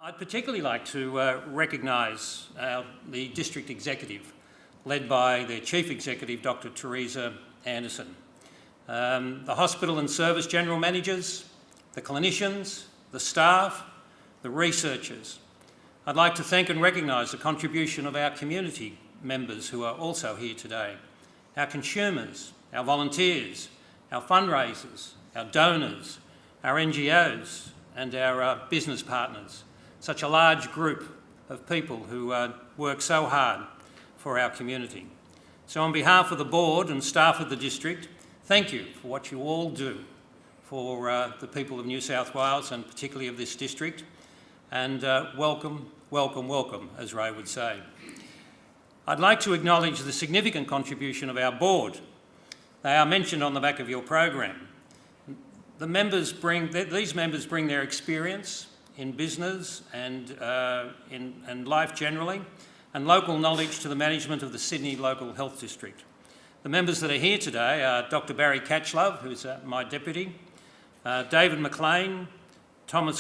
I'd particularly like to recognise the District Executive, led by their Chief Executive, Dr Teresa Anderson, the Hospital and Service General Managers, the clinicians, the staff, the researchers. I'd like to thank and recognise the contribution of our community members who are also here today, our consumers, our volunteers, our fundraisers, our donors, our NGOs and our business partners. Such a large group of people who work so hard for our community. So on behalf of the board and staff of the district, thank you for what you all do for the people of New South Wales and particularly of this district. And welcome, welcome, welcome, as Ray would say. I'd like to acknowledge the significant contribution of our board. They are mentioned on the back of your program. These members bring their experience in business and in life generally, and local knowledge to the management of the Sydney Local Health District. The members that are here today are Dr Barry Catchlove, who's my deputy, David McLean, Dr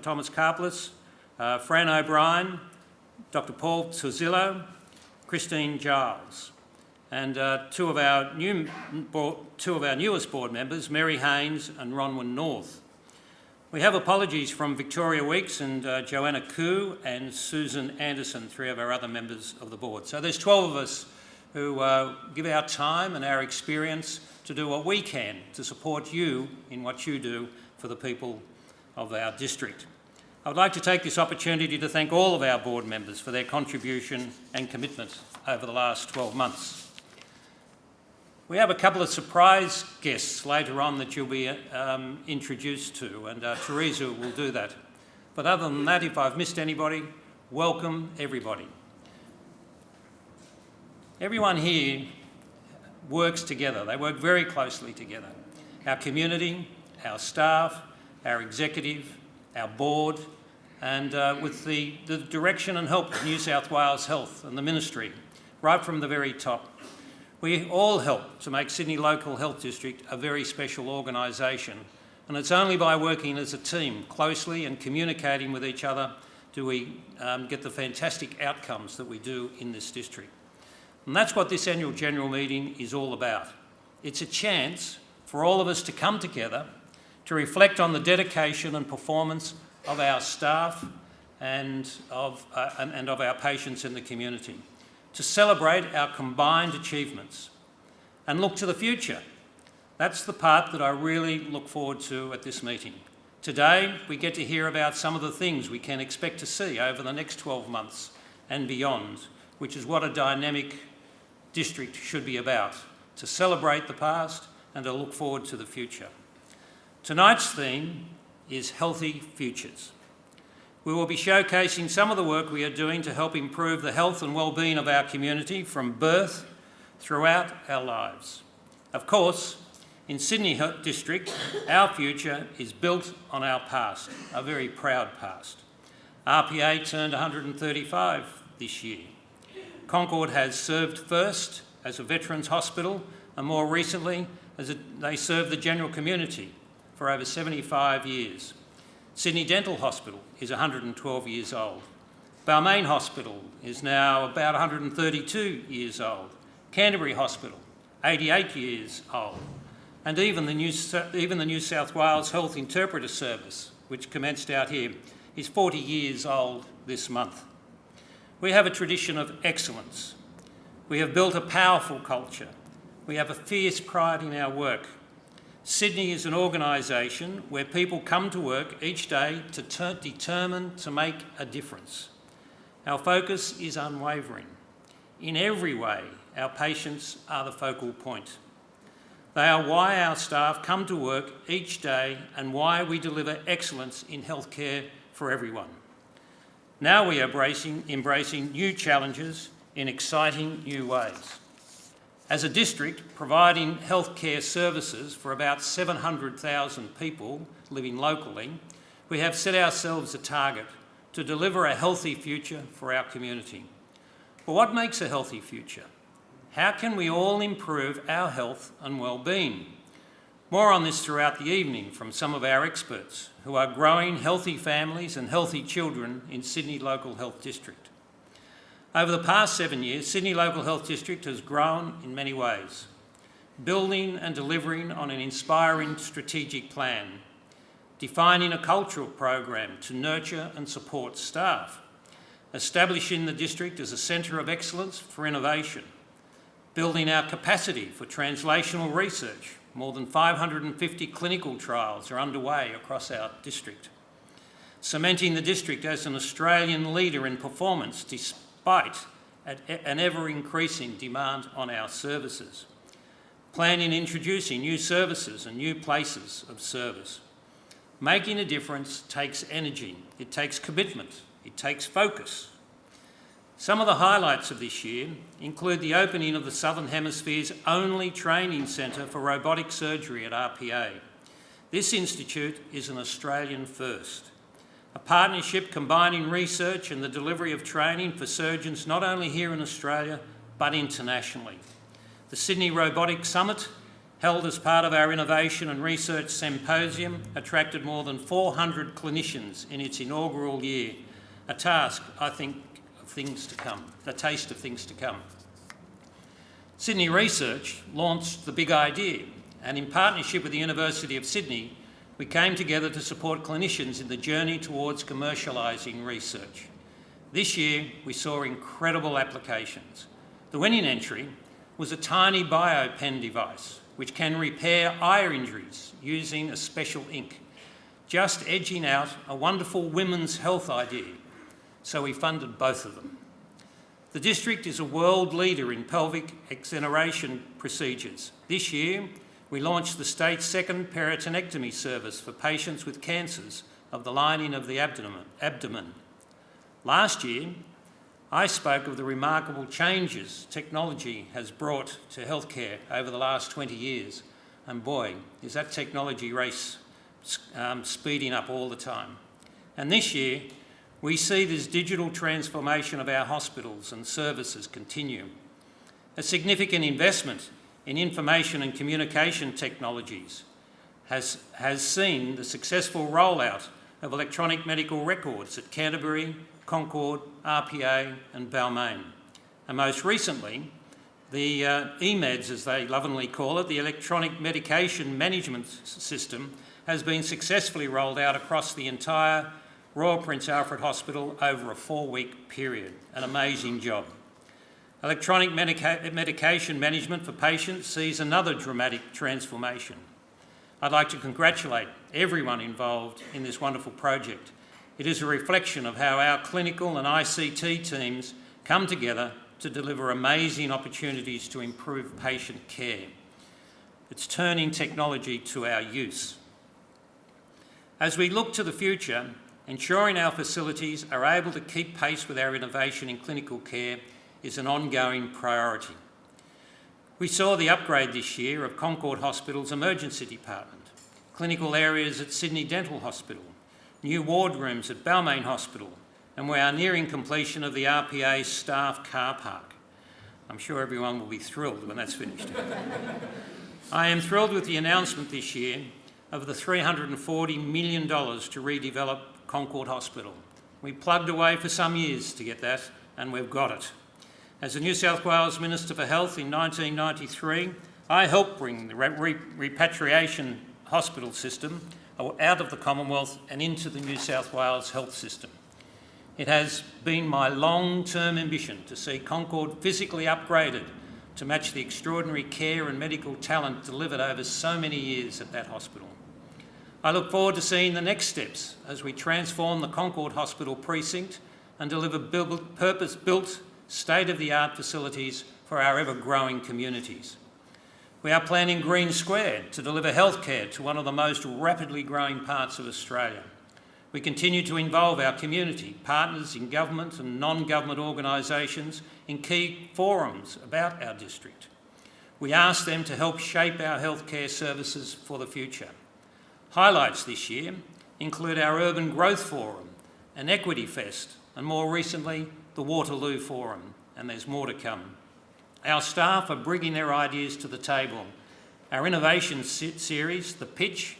Thomas Karplis, Fran O'Brien, Dr Paul Turzillo, Christine Giles, and two of our newest board members, Mary Haynes and Ronwin North. We have apologies from Victoria Weeks and Joanna Koo and Susan Anderson, three of our other members of the board. So there's 12 of us who give our time and our experience to do what we can to support you in what you do for the people of our district. I would like to take this opportunity to thank all of our board members for their contribution and commitment over the last 12 months. We have a couple of surprise guests later on that you'll be introduced to, and Teresa will do that. But other than that, if I've missed anybody, welcome everybody. Everyone here works together. They work very closely together. Our community, our staff, our executive, our board, and with the direction and help of New South Wales Health and the Ministry, right from the very top. We all help to make Sydney Local Health District a very special organisation, and it's only by working as a team closely and communicating with each other do we get the fantastic outcomes that we do in this district. And that's what this annual general meeting is all about. It's a chance for all of us to come together to reflect on the dedication and performance of our staff and of our patients in the community, to celebrate our combined achievements and look to the future. That's the part that I really look forward to at this meeting. Today, we get to hear about some of the things we can expect to see over the next 12 months and beyond, which is what a dynamic district should be about, to celebrate the past and to look forward to the future. Tonight's theme is Healthy Futures. We will be showcasing some of the work we are doing to help improve the health and well-being of our community from birth throughout our lives. Of course, in Sydney District, our future is built on our past, a very proud past. RPA turned 135 this year. Concord has served first as a veterans hospital and more recently they served the general community for over 75 years. Sydney Dental Hospital is 112 years old. Balmain Hospital is now about 132 years old. Canterbury Hospital, 88 years old. And even the New South Wales Health Interpreter Service, which commenced out here, is 40 years old this month. We have a tradition of excellence. We have built a powerful culture. We have a fierce pride in our work. Sydney is an organisation where people come to work each day determined to make a difference. Our focus is unwavering. In every way, our patients are the focal point. They are why our staff come to work each day and why we deliver excellence in healthcare for everyone. Now we are embracing new challenges in exciting new ways. As a district providing healthcare services for about 700,000 people living locally, we have set ourselves a target to deliver a healthy future for our community. But what makes a healthy future? How can we all improve our health and well-being? More on this throughout the evening from some of our experts who are growing healthy families and healthy children in Sydney Local Health District. Over the past 7 years, Sydney Local Health District has grown in many ways, building and delivering on an inspiring strategic plan, defining a cultural program to nurture and support staff, establishing the district as a centre of excellence for innovation, building our capacity for translational research. More than 550 clinical trials are underway across our district, cementing the district as an Australian leader in performance despite an ever-increasing demand on our services, planning and introducing new services and new places of service. Making a difference takes energy, it takes commitment, it takes focus. Some of the highlights of this year include the opening of the Southern Hemisphere's only training centre for robotic surgery at RPA. This institute is an Australian first, a partnership combining research and the delivery of training for surgeons not only here in Australia but internationally. The Sydney Robotics Summit, held as part of our Innovation and Research Symposium, attracted more than 400 clinicians in its inaugural year, a task, I think, of things to come, a taste of things to come. Sydney Research launched The Big Idea, and in partnership with the University of Sydney, we came together to support clinicians in the journey towards commercialising research. This year, we saw incredible applications. The winning entry was a tiny biopen device which can repair eye injuries using a special ink, just edging out a wonderful women's health idea. So we funded both of them. The district is a world leader in pelvic exoneration procedures. This year, we launched the state's second peritonectomy service for patients with cancers of the lining of the abdomen. Last year, I spoke of the remarkable changes technology has brought to healthcare over the last 20 years. And boy, is that technology race speeding up all the time. And this year, we see this digital transformation of our hospitals and services continue. A significant investment in information and communication technologies has seen the successful rollout of electronic medical records at Canterbury, Concord, RPA and Balmain. And most recently, the EMEDS, as they lovingly call it, the electronic medication management system, has been successfully rolled out across the entire Royal Prince Alfred Hospital over a 4-week period. An amazing job. Electronic medication management for patients sees another dramatic transformation. I'd like to congratulate everyone involved in this wonderful project. It is a reflection of how our clinical and ICT teams come together to deliver amazing opportunities to improve patient care. It's turning technology to our use. As we look to the future, ensuring our facilities are able to keep pace with our innovation in clinical care is an ongoing priority. We saw the upgrade this year of Concord Hospital's emergency department, clinical areas at Sydney Dental Hospital, new ward rooms at Balmain Hospital, and we are nearing completion of the RPA staff car park. I'm sure everyone will be thrilled when that's finished. I am thrilled with the announcement this year of the $340 million to redevelop Concord Hospital. We plugged away for some years to get that, and we've got it. As the New South Wales Minister for Health in 1993, I helped bring the repatriation hospital system out of the Commonwealth and into the New South Wales health system. It has been my long-term ambition to see Concord physically upgraded to match the extraordinary care and medical talent delivered over so many years at that hospital. I look forward to seeing the next steps as we transform the Concord Hospital precinct and deliver purpose-built, state-of-the-art facilities for our ever-growing communities. We are planning Green Square to deliver healthcare to one of the most rapidly growing parts of Australia. We continue to involve our community, partners in government and non-government organisations in key forums about our district. We ask them to help shape our healthcare services for the future. Highlights this year include our Urban Growth Forum, an Equity Fest, and more recently, the Waterloo Forum, and there's more to come. Our staff are bringing their ideas to the table, Our innovation series, The Pitch,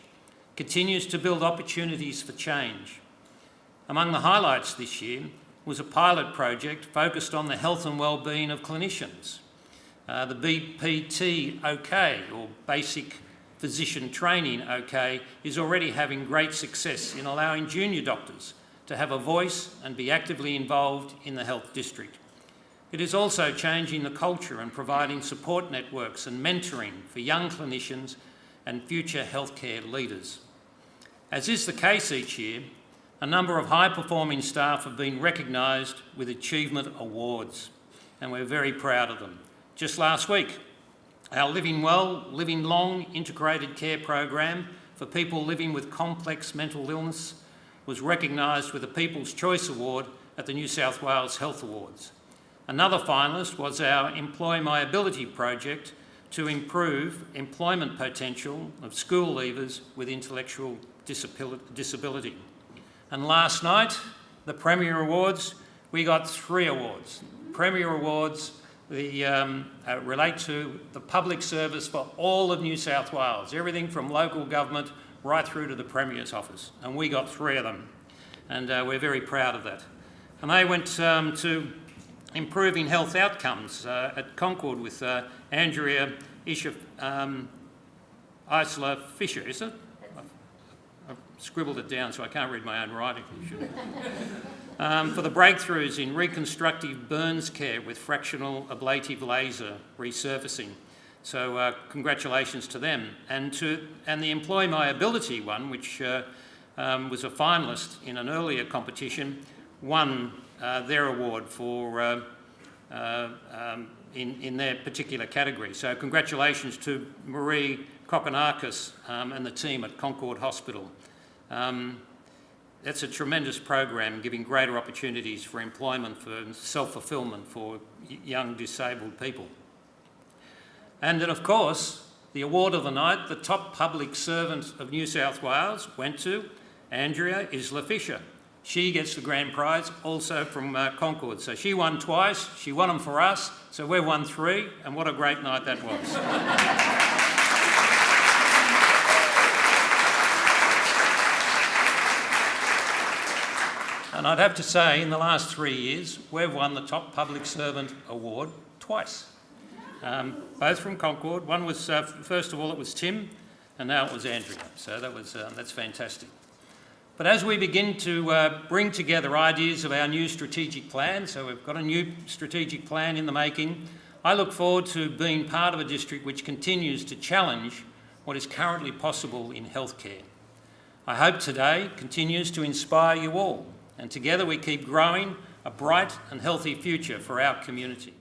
continues to build opportunities for change. Among the highlights this year was a pilot project focused on the health and wellbeing of clinicians. The BPT OK, or Basic Physician Training OK, is already having great success in allowing junior doctors to have a voice and be actively involved in the health district. It is also changing the culture and providing support networks and mentoring for young clinicians and future healthcare leaders. As is the case each year, a number of high-performing staff have been recognised with achievement awards, and we're very proud of them. Just last week, our Living Well, Living Long integrated care program for people living with complex mental illness was recognised with a People's Choice Award at the New South Wales Health Awards. Another finalist was our Employ My Ability project to improve employment potential of school leavers with intellectual disability. And last night, the Premier Awards, we got 3 awards. Premier Awards relate to the public service for all of New South Wales, everything from local government right through to the Premier's office, and we got 3 of them, and we're very proud of that. And they went to improving health outcomes at Concord with Andrea Isla Fisher, is it? I've scribbled it down so I can't read my own writing. For the breakthroughs in reconstructive burns care with fractional ablative laser resurfacing. So congratulations to them. And the Employ My Ability one, which was a finalist in an earlier competition, won their award for in their particular category. So congratulations to Marie Kokonakis and the team at Concord Hospital. That's a tremendous program giving greater opportunities for employment, for self-fulfilment for young disabled people. And then, of course, the award of the night, the top public servant of New South Wales, went to Andrea Isla Fisher. She gets the grand prize also from Concord. So she won twice, she won them for us, so we've won 3, and what a great night that was. And I'd have to say, in the last 3 years, we've won the Top Public Servant Award twice, both from Concord. One was, first of all, it was Tim, and now it was Andrea. So that's fantastic. But as we begin to bring together ideas of our new strategic plan, so we've got a new strategic plan in the making, I look forward to being part of a district which continues to challenge what is currently possible in healthcare. I hope today continues to inspire you all, and together we keep growing a bright and healthy future for our community.